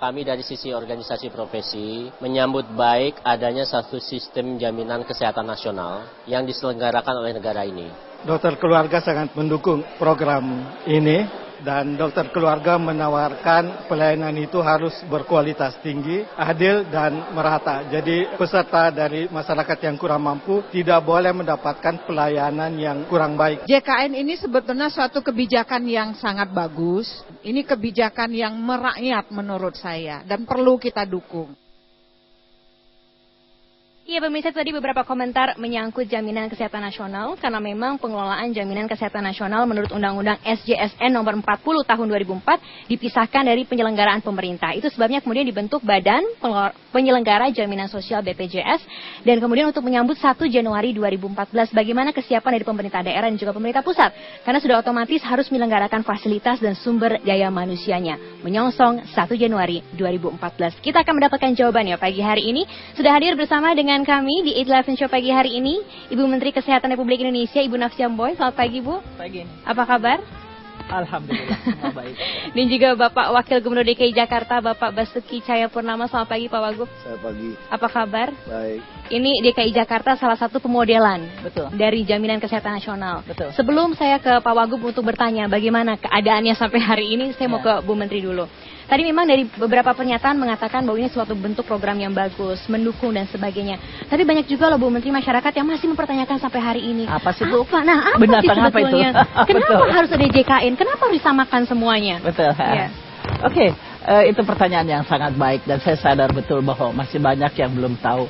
Kami dari sisi organisasi profesi menyambut baik adanya satu sistem jaminan kesehatan nasional yang diselenggarakan oleh negara ini. Dokter keluarga sangat mendukung program ini dan dokter keluarga menawarkan pelayanan itu harus berkualitas tinggi, adil dan merata. Jadi peserta dari masyarakat yang kurang mampu tidak boleh mendapatkan pelayanan yang kurang baik. JKN ini sebetulnya suatu kebijakan yang sangat bagus. Ini kebijakan yang merakyat menurut saya dan perlu kita dukung. Iya pemirsa, tadi beberapa komentar menyangkut jaminan kesehatan nasional karena memang pengelolaan jaminan kesehatan nasional menurut Undang-Undang SJSN nomor 40 tahun 2004 dipisahkan dari penyelenggaraan pemerintah. Itu sebabnya kemudian dibentuk Badan Penyelenggara Jaminan Sosial BPJS dan kemudian untuk menyambut 1 Januari 2014 bagaimana kesiapan dari pemerintah daerah dan juga pemerintah pusat karena sudah otomatis harus menyelenggarakan fasilitas dan sumber daya manusianya menyongsong 1 Januari 2014. Kita akan mendapatkan jawabannya pagi hari ini. Sudah hadir bersama dengan kami di 8-11 Show pagi hari ini, Ibu Menteri Kesehatan Republik Indonesia, Ibu Nafsi Amboy. Selamat pagi, Bu. Pagi. Apa kabar? Alhamdulillah, semua baik. Dan juga Bapak Wakil Gubernur DKI Jakarta, Bapak Basuki Cahayapurnama. Selamat pagi, Pak Wagub. Selamat pagi. Apa kabar? Baik. Ini DKI Jakarta salah satu pemodelan. Betul. Dari Jaminan Kesehatan Nasional. Betul. Sebelum saya ke Pak Wagub untuk bertanya bagaimana keadaannya sampai hari ini, saya mau ke Bu Menteri dulu. Tadi memang dari beberapa pernyataan mengatakan bahwa ini suatu bentuk program yang bagus, mendukung dan sebagainya. Tapi banyak juga loh Bu Menteri masyarakat yang masih mempertanyakan sampai hari ini. Apa sih Bu? Nah, apa Binatang sih apa itu? sebetulnya? Kenapa harus ada JKN? Kenapa harus disamakan semuanya? Betul. Ya. Oke, itu pertanyaan yang sangat baik dan saya sadar betul bahwa masih banyak yang belum tahu.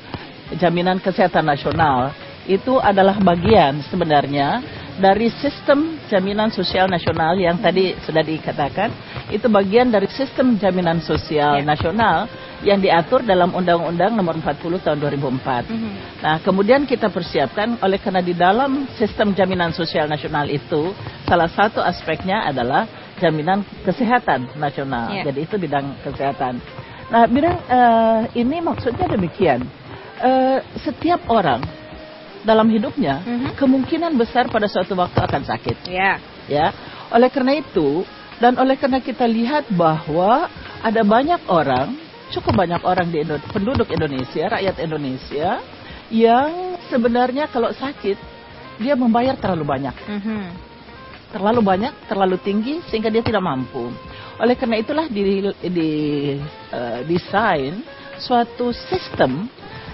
Jaminan Kesehatan Nasional itu adalah bagian sebenarnya dari sistem jaminan sosial nasional yang tadi sudah dikatakan, itu bagian dari sistem jaminan sosial nasional yang diatur dalam Undang-Undang nomor 40 tahun 2004. Nah, kemudian kita persiapkan oleh karena di dalam sistem jaminan sosial nasional itu salah satu aspeknya adalah jaminan kesehatan nasional. Jadi itu bidang kesehatan. Nah, bidang ini maksudnya demikian. Setiap orang dalam hidupnya kemungkinan besar pada suatu waktu akan sakit. Ya. Oleh karena itu dan oleh karena kita lihat bahwa ada banyak orang, cukup banyak orang di penduduk Indonesia, rakyat Indonesia yang sebenarnya kalau sakit dia membayar terlalu banyak. Terlalu banyak, terlalu tinggi sehingga dia tidak mampu. Oleh karena itulah desain suatu sistem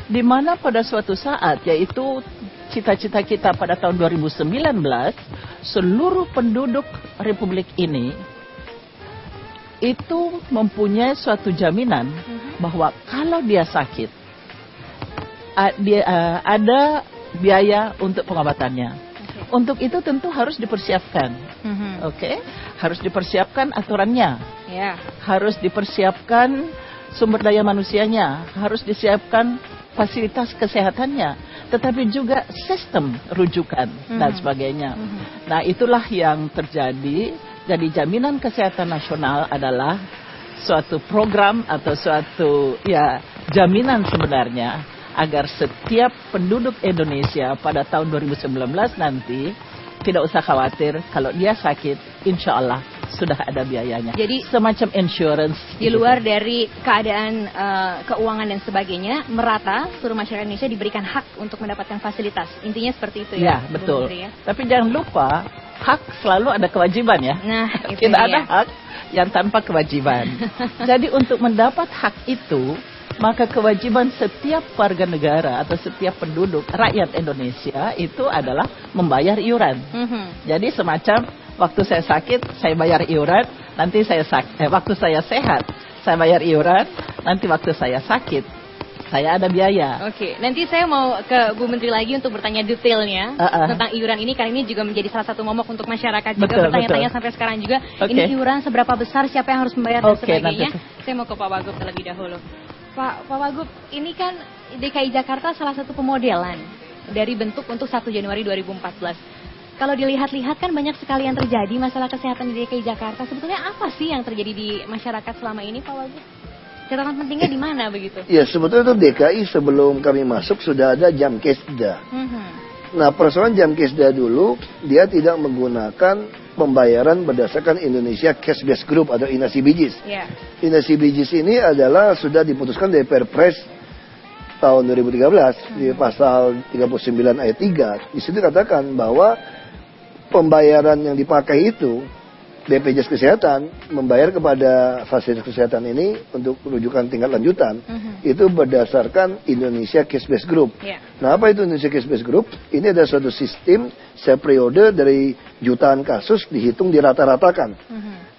di mana pada suatu saat, yaitu cita-cita kita pada tahun 2019, seluruh penduduk Republik ini itu mempunyai suatu jaminan bahwa kalau dia sakit, ada biaya untuk pengobatannya. Untuk itu tentu harus dipersiapkan, harus dipersiapkan aturannya, harus dipersiapkan sumber daya manusianya, harus disiapkan fasilitas kesehatannya, tetapi juga sistem rujukan dan sebagainya. Nah, itulah yang terjadi. Jadi jaminan kesehatan nasional adalah suatu program atau suatu jaminan sebenarnya agar setiap penduduk Indonesia pada tahun 2019 nanti tidak usah khawatir kalau dia sakit, insya Allah sudah ada biayanya. Jadi semacam insurance. Di luar dari keadaan keuangan dan sebagainya, merata seluruh masyarakat Indonesia diberikan hak untuk mendapatkan fasilitas. Intinya seperti itu ya. Ya, betul. Menteri, ya? Tapi jangan lupa, hak selalu ada kewajiban ya. Nah, tidak ada hak yang tanpa kewajiban. Jadi untuk mendapat hak itu, maka kewajiban setiap warga negara atau setiap penduduk rakyat Indonesia itu adalah membayar iuran. Jadi semacam waktu saya sakit saya bayar iuran, nanti waktu saya sehat saya bayar iuran, nanti waktu saya sakit saya ada biaya. Oke, nanti saya mau ke Bu Menteri lagi untuk bertanya detailnya tentang iuran ini, karena ini juga menjadi salah satu momok untuk masyarakat juga bertanya-tanya sampai sekarang juga. Ini iuran seberapa besar, siapa yang harus membayar dan sebagainya. Saya mau ke Pak Wagub terlebih dahulu. Pak Wagub, ini kan DKI Jakarta salah satu pemodelan dari bentuk untuk 1 Januari 2014. Kalau dilihat-lihat kan banyak sekali yang terjadi masalah kesehatan di DKI Jakarta. Sebetulnya apa sih yang terjadi di masyarakat selama ini, Pak Wagub? Catatan pentingnya di mana begitu? Ya, sebetulnya itu DKI sebelum kami masuk sudah ada Jamkesda. Nah, persoalan Jamkesda dulu, dia tidak menggunakan pembayaran berdasarkan Indonesia Cash Based Group atau INA-CBGS. Ya. INA-CBGS ini adalah sudah diputuskan dari Perpres tahun 2013 di pasal 39 ayat 3. Di situ dikatakan bahwa pembayaran yang dipakai itu BPJS Kesehatan membayar kepada fasilitas kesehatan ini untuk rujukan tingkat lanjutan itu berdasarkan Indonesia Cash Based Group. Yeah. Nah, apa itu Indonesia Cash Based Group? Ini ada suatu sistem seperiode dari jutaan kasus dihitung dirata-ratakan.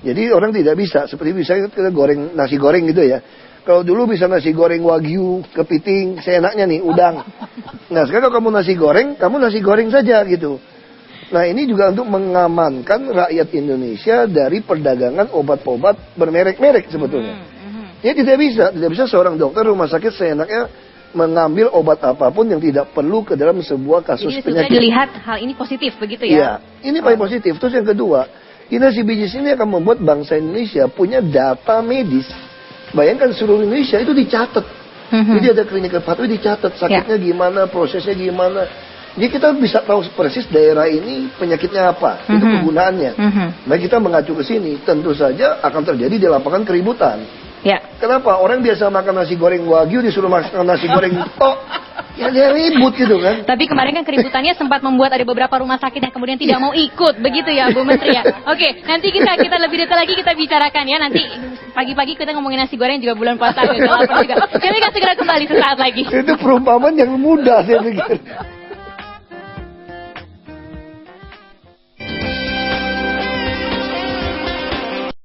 Jadi orang tidak bisa seperti bisa kita goreng nasi goreng gitu ya. Kalau dulu bisa nasi goreng wagyu, kepiting, seenaknya nih udang. Nah, sekarang kalau kamu nasi goreng saja gitu. Nah, ini juga untuk mengamankan rakyat Indonesia dari perdagangan obat-obat bermerek-merek sebetulnya. Ya tidak bisa seorang dokter rumah sakit seenaknya mengambil obat apapun yang tidak perlu ke dalam sebuah kasus Jadi penyakit. sudah dilihat hal ini positif begitu ya? Iya, ini paling positif. Terus yang kedua, INA-CBGS ini akan membuat bangsa Indonesia punya data medis. Bayangkan seluruh Indonesia itu dicatat. Jadi ada klinik hepatitis dicatat sakitnya gimana, prosesnya gimana. Jadi kita bisa tahu persis daerah ini penyakitnya apa, itu kegunaannya. Baik kita mengacu ke sini, tentu saja akan terjadi di lapangan keributan. Ya. Kenapa? Orang biasa makan nasi goreng wagyu disuruh makan nasi goreng tok. Ya dia ribut gitu kan. Tapi kemarin kan keributannya sempat membuat ada beberapa rumah sakit yang kemudian tidak mau ikut, begitu ya Bu Menteri ya. Oke, nanti kita lebih detail lagi kita bicarakan ya. Nanti pagi-pagi kita ngomongin nasi goreng juga bulan puasa, agak lapar juga. Kami akan segera kembali sesaat lagi. Itu perumpamaan yang mudah saya pikir.